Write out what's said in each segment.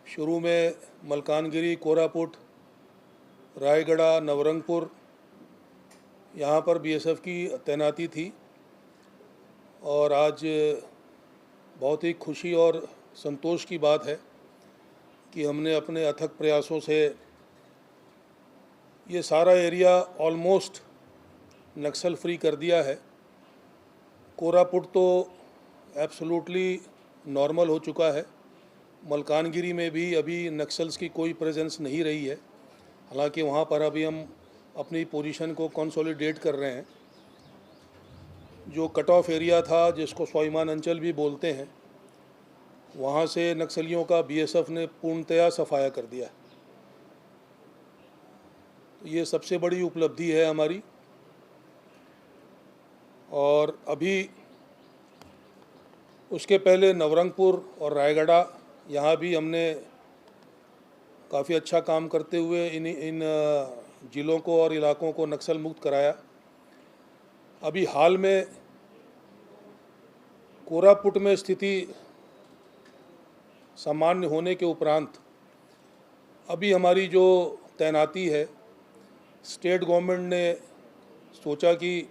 शुरू में मलकानगिरी, कोरापुट, रायगढ़, नवरंगपुर यहाँ पर बीएसएफ की तैनाती थी और आज बहुत ही खुशी और संतोष की बात है कि हमने अपने अथक प्रयासों से ये सारा एरिया ऑलमोस्ट नक्सल फ्री कर दिया है। कोरापुट तो एब्सोल्युटली नॉर्मल हो चुका है। मलकानगिरी में भी अभी नक्सल्स की कोई प्रेजेंस नहीं रही है, हालांकि वहाँ पर अभी हम अपनी पोजीशन को कंसोलिडेट कर रहे हैं। जो कट ऑफ एरिया था, जिसको स्वाभिमान अंचल भी बोलते हैं, वहाँ से नक्सलियों का बीएसएफ ने पूर्णतया सफाया कर दिया। तो ये सबसे बड़ी उपलब्धि है हमारी। और अभी उसके पहले नवरंगपुर और रायगढ़ यहाँ भी हमने काफ़ी अच्छा काम करते हुए इन ज़िलों को और इलाकों को नक्सल मुक्त कराया। अभी हाल में कोरापुट में स्थिति सामान्य होने के उपरांत अभी हमारी जो तैनाती है, स्टेट गवर्नमेंट ने सोचा कि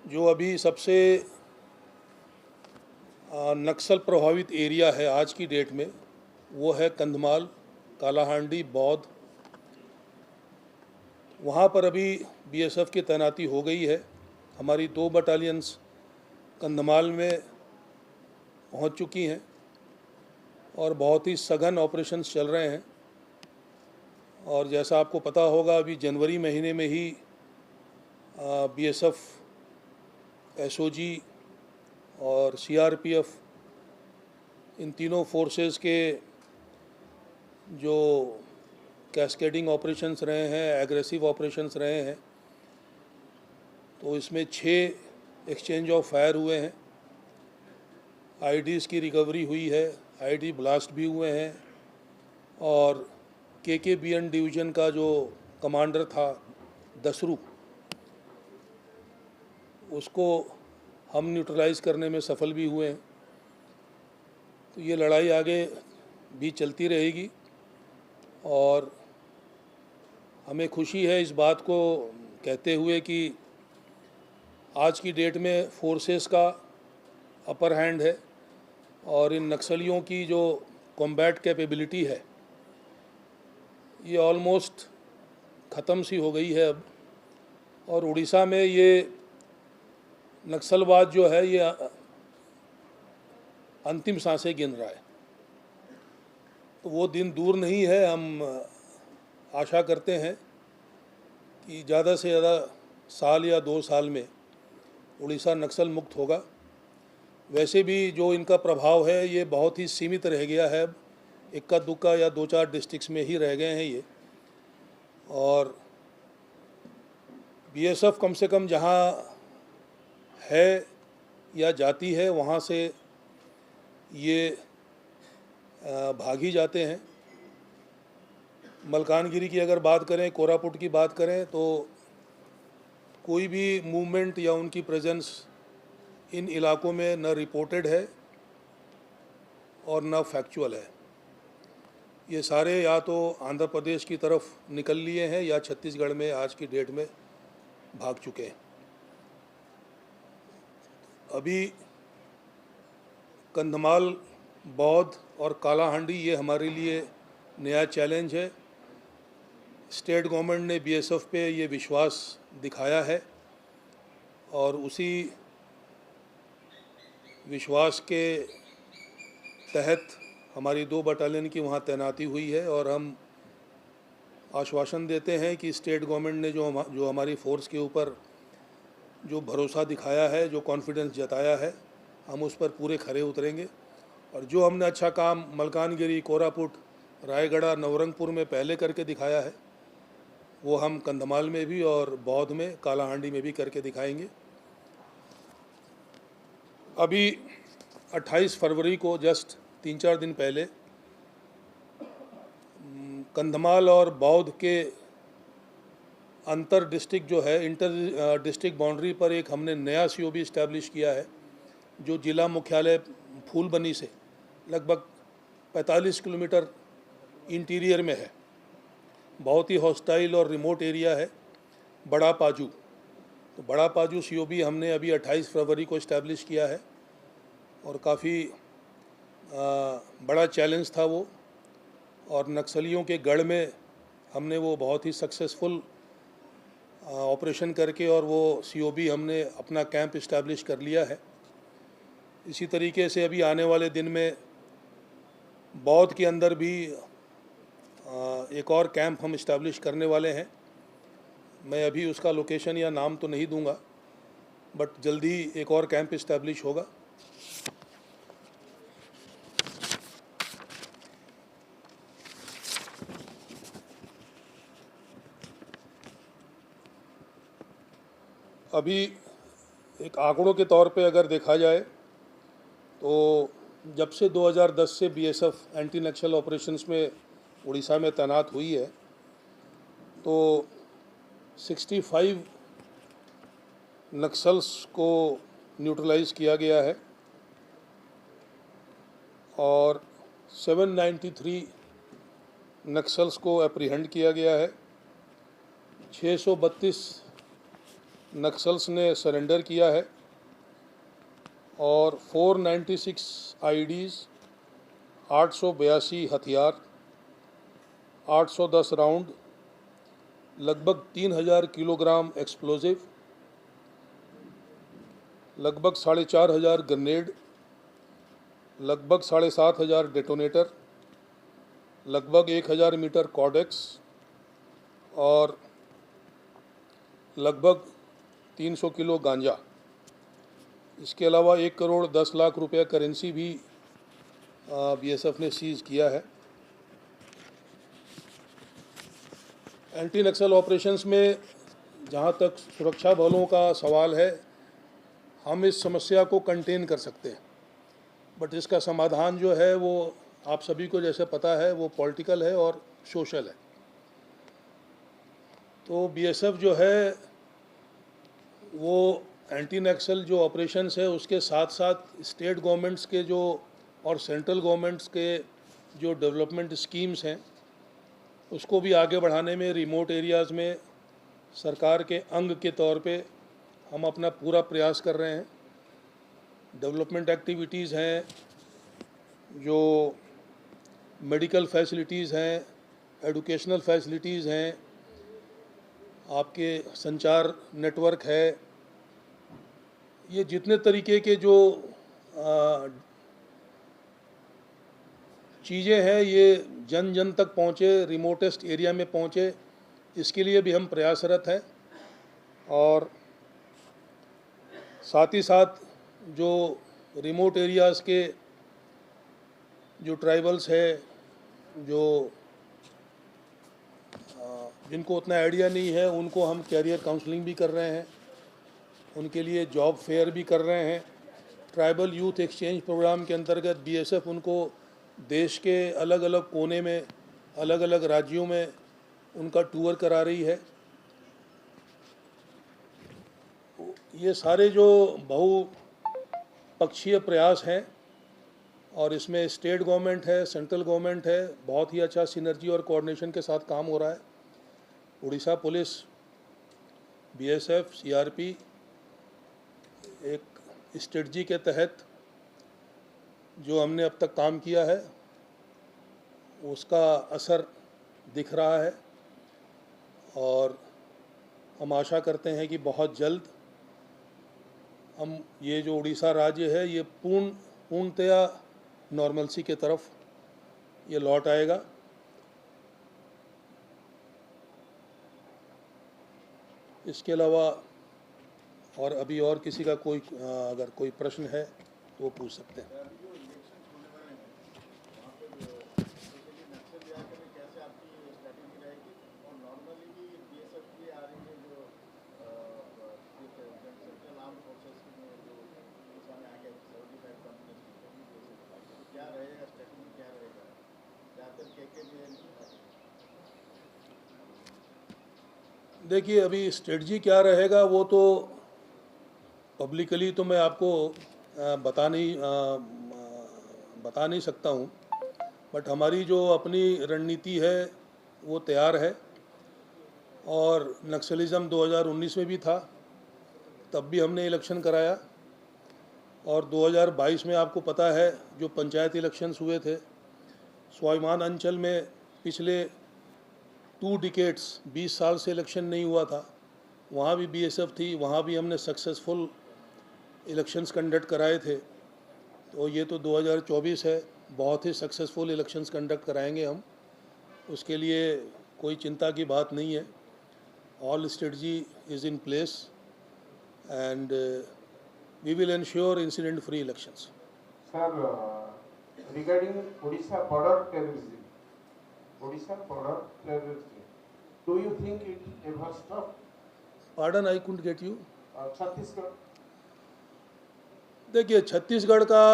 जो अभी सबसे नक्सल प्रभावित एरिया है आज की डेट में, वो है कंधमाल, कालाहांडी, बौद्ध। वहाँ पर अभी बीएसएफ की तैनाती हो गई है। हमारी 2 बटालियंस कंधमाल में पहुँच चुकी हैं और बहुत ही सघन ऑपरेशंस चल रहे हैं। और जैसा आपको पता होगा, अभी जनवरी महीने में ही बीएसएफ, एसओजी और सीआरपीएफ, इन तीनों फोर्सेस के जो कैस्केडिंग ऑपरेशंस रहे हैं, एग्रेसिव ऑपरेशंस रहे हैं, तो इसमें 6 एक्सचेंज ऑफ फायर हुए हैं। आईडीज़ की रिकवरी हुई है, आईडी ब्लास्ट भी हुए हैं। और केकेबीएन डिवीज़न का जो कमांडर था दसरू, उसको हम न्यूट्रलाइज़ करने में सफल भी हुए हैं। तो ये लड़ाई आगे भी चलती रहेगी और हमें खुशी है इस बात को कहते हुए कि आज की डेट में फोर्सेस का अपर हैंड है और इन नक्सलियों की जो कॉम्बैट कैपेबिलिटी है, ये ऑलमोस्ट ख़त्म सी हो गई है अब। और उड़ीसा में ये नक्सलवाद जो है, ये अंतिम सांसें गिन रहा है। तो वो दिन दूर नहीं है। हम आशा करते हैं कि ज़्यादा से ज़्यादा साल या 2 साल में उड़ीसा नक्सल मुक्त होगा। वैसे भी जो इनका प्रभाव है, ये बहुत ही सीमित रह गया है। इक्का दुक्का या 2-4 डिस्ट्रिक्ट्स में ही रह गए हैं ये। और बीएसएफ कम से कम जहाँ है या जाती है, वहाँ से ये भाग ही जाते हैं। मलकानगिरी की अगर बात करें, कोरापुट की बात करें, तो कोई भी मूवमेंट या उनकी प्रेजेंस इन इलाकों में न रिपोर्टेड है और न फैक्चुअल है। ये सारे या तो आंध्र प्रदेश की तरफ निकल लिए हैं या छत्तीसगढ़ में आज की डेट में भाग चुके हैं। अभी कंधमाल, बौद्ध और कालाहांडी, ये हमारे लिए नया चैलेंज है। स्टेट गवर्नमेंट ने बीएसएफ पे ये विश्वास दिखाया है और उसी विश्वास के तहत हमारी 2 बटालियन की वहाँ तैनाती हुई है। और हम आश्वासन देते हैं कि स्टेट गवर्नमेंट ने जो हमारी फ़ोर्स के ऊपर जो भरोसा दिखाया है, जो कॉन्फिडेंस जताया है, हम उस पर पूरे खरे उतरेंगे। और जो हमने अच्छा काम मलकानगिरी, कोरापुट, रायगढ़, नवरंगपुर में पहले करके दिखाया है, वो हम कंधमाल में भी और बौद्ध में, कालाहांडी में भी करके दिखाएंगे। अभी 28 फरवरी को, जस्ट 3-4 दिन पहले, कंधमाल और बौद्ध के अंतर डिस्ट्रिक्ट जो है, इंटर डिस्ट्रिक्ट बाउंड्री पर एक हमने नया सीओबी इस्टेब्लिश किया है, जो जिला मुख्यालय फूलबनी से लगभग 45 किलोमीटर इंटीरियर में है, बहुत ही हॉस्टाइल और रिमोट एरिया है बड़ा पाजू। तो बड़ा पाजू सीओबी हमने अभी 28 फरवरी को इस्टेब्लिश किया है और काफ़ी बड़ा चैलेंज था वो, और नक्सलियों के गढ़ में हमने वो बहुत ही सक्सेसफुल ऑपरेशन करके और वो सीओबी हमने अपना कैंप इस्टेब्लिश कर लिया है। इसी तरीके से अभी आने वाले दिन में बौद्ध के अंदर भी एक और कैंप हम इस्टेब्लिश करने वाले हैं। मैं अभी उसका लोकेशन या नाम तो नहीं दूंगा, बट जल्दी एक और कैंप इस्टेब्लिश होगा। अभी एक आंकड़ों के तौर पे अगर देखा जाए तो जब से 2010 से बीएसएफ एंटी नक्सल ऑपरेशंस में उड़ीसा में तैनात हुई है तो 65 नक्सल्स को न्यूट्रलाइज किया गया है और 793 नक्सल्स को एप्रीहेंड किया गया है। 632 नक्सल्स ने सरेंडर किया है और 496 आईडीज़, 882 हथियार, 810 राउंड, लगभग 3000 किलोग्राम एक्सप्लोजिव, लगभग 4500 ग्रेनेड, लगभग 7500 डेटोनेटर, लगभग 1000 मीटर कॉर्डेक्स और लगभग 300 किलो गांजा। इसके अलावा 1 करोड़ 10 लाख रुपए करेंसी भी बीएसएफ ने सीज किया है। एंटी नक्सल ऑपरेशंस में जहां तक सुरक्षा बलों का सवाल है, हम इस समस्या को कंटेन कर सकते हैं, बट इसका समाधान जो है वो आप सभी को जैसे पता है वो पॉलिटिकल है और सोशल है। तो बीएसएफ जो है वो एंटी नक्सल जो ऑपरेशंस है उसके साथ साथ स्टेट गवर्नमेंट्स के जो और सेंट्रल गवर्नमेंट्स के जो डेवलपमेंट स्कीम्स हैं उसको भी आगे बढ़ाने में रिमोट एरियाज़ में सरकार के अंग के तौर पे हम अपना पूरा प्रयास कर रहे हैं। डेवलपमेंट एक्टिविटीज़ हैं, जो मेडिकल फैसिलिटीज़ हैं, एजुकेशनल फैसिलिटीज़ हैं, आपके संचार नेटवर्क है, ये जितने तरीके के जो चीज़ें हैं ये जन जन तक पहुँचे, रिमोटेस्ट एरिया में पहुँचे, इसके लिए भी हम प्रयासरत हैं। और साथ ही साथ जो रिमोट एरियाज़ के जो ट्राइबल्स है, जो जिनको उतना आइडिया नहीं है, उनको हम कैरियर काउंसलिंग भी कर रहे हैं, उनके लिए जॉब फेयर भी कर रहे हैं। ट्राइबल यूथ एक्सचेंज प्रोग्राम के अंतर्गत बीएसएफ उनको देश के अलग अलग कोने में, अलग अलग राज्यों में उनका टूर करा रही है। ये सारे जो बहुपक्षीय प्रयास हैं और इसमें स्टेट गवर्नमेंट है, सेंट्रल गवर्नमेंट है, बहुत ही अच्छा सिनर्जी और कोऑर्डिनेशन के साथ काम हो रहा है। उड़ीसा पुलिस, बीएसएफ, सीआरपी एक स्ट्रेटजी के तहत जो हमने अब तक काम किया है उसका असर दिख रहा है और हम आशा करते हैं कि बहुत जल्द हम ये जो उड़ीसा राज्य है ये पूर्णतया नॉर्मलसी के तरफ ये लौट आएगा। इसके अलावा और अभी और किसी का कोई अगर कोई प्रश्न है तो वो पूछ सकते हैं। देखिए अभी स्ट्रेटजी क्या रहेगा वो तो पब्लिकली तो मैं आपको बता नहीं सकता हूँ, बट हमारी जो अपनी रणनीति है वो तैयार है। और नक्सलिज़म 2019 में भी था, तब भी हमने इलेक्शन कराया। और 2022 में आपको पता है जो पंचायत इलेक्शंस हुए थे, स्वाभिमान अंचल में पिछले 2 डिकेड्स 20 साल से इलेक्शन नहीं हुआ था, वहाँ भी बीएसएफ थी, वहाँ भी हमने सक्सेसफुल इलेक्शंस कंडक्ट कराए थे। तो ये तो 2024 है, बहुत ही सक्सेसफुल इलेक्शंस कंडक्ट कराएंगे हम, उसके लिए कोई चिंता की बात नहीं है। All strategy is in place and we will ensure incident free elections. Sir, regarding Odisha border terrorism, do you think it ever stop? Pardon, I couldn't get you. Chhattisgarh. देखिए, छत्तीसगढ़ का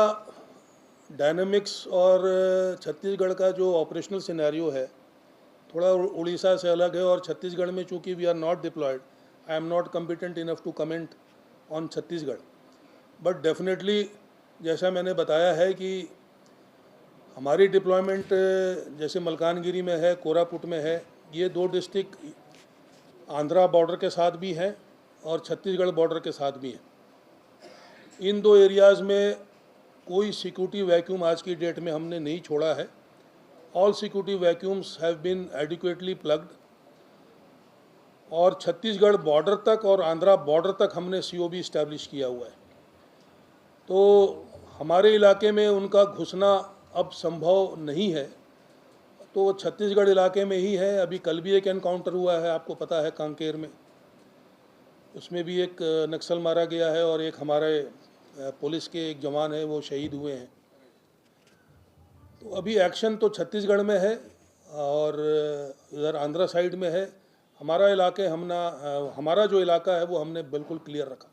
डायनामिक्स और छत्तीसगढ़ का जो ऑपरेशनल सिनेरियो है थोड़ा उड़ीसा से अलग है। और छत्तीसगढ़ में चूँकि we are not deployed, I am not competent enough to comment on Chhattisgarh. But definitely जैसा मैंने बताया है कि हमारी डिप्लॉयमेंट जैसे मलकानगिरी में है, कोरापुट में है, ये 2 डिस्ट्रिक्ट आंध्रा बॉर्डर के साथ भी हैं और छत्तीसगढ़ बॉर्डर के साथ भी हैं। इन 2 एरियाज़ में कोई सिक्योरिटी वैक्यूम आज की डेट में हमने नहीं छोड़ा है। All security vacuums have been adequately plugged. और छत्तीसगढ़ बॉर्डर तक और आंध्रा बॉर्डर तक हमने सीओबी इस्टेब्लिश किया हुआ है। तो हमारे इलाके में उनका घुसना अब संभव नहीं है, तो छत्तीसगढ़ इलाके में ही है। अभी कल भी एक एनकाउंटर हुआ है, आपको पता है, कांकेर में, उसमें भी एक नक्सल मारा गया है और एक हमारे पुलिस के एक जवान है वो शहीद हुए हैं। तो अभी एक्शन तो छत्तीसगढ़ में है और इधर आंध्रा साइड में है। हमारा जो इलाका है वो हमने बिल्कुल क्लियर रखा।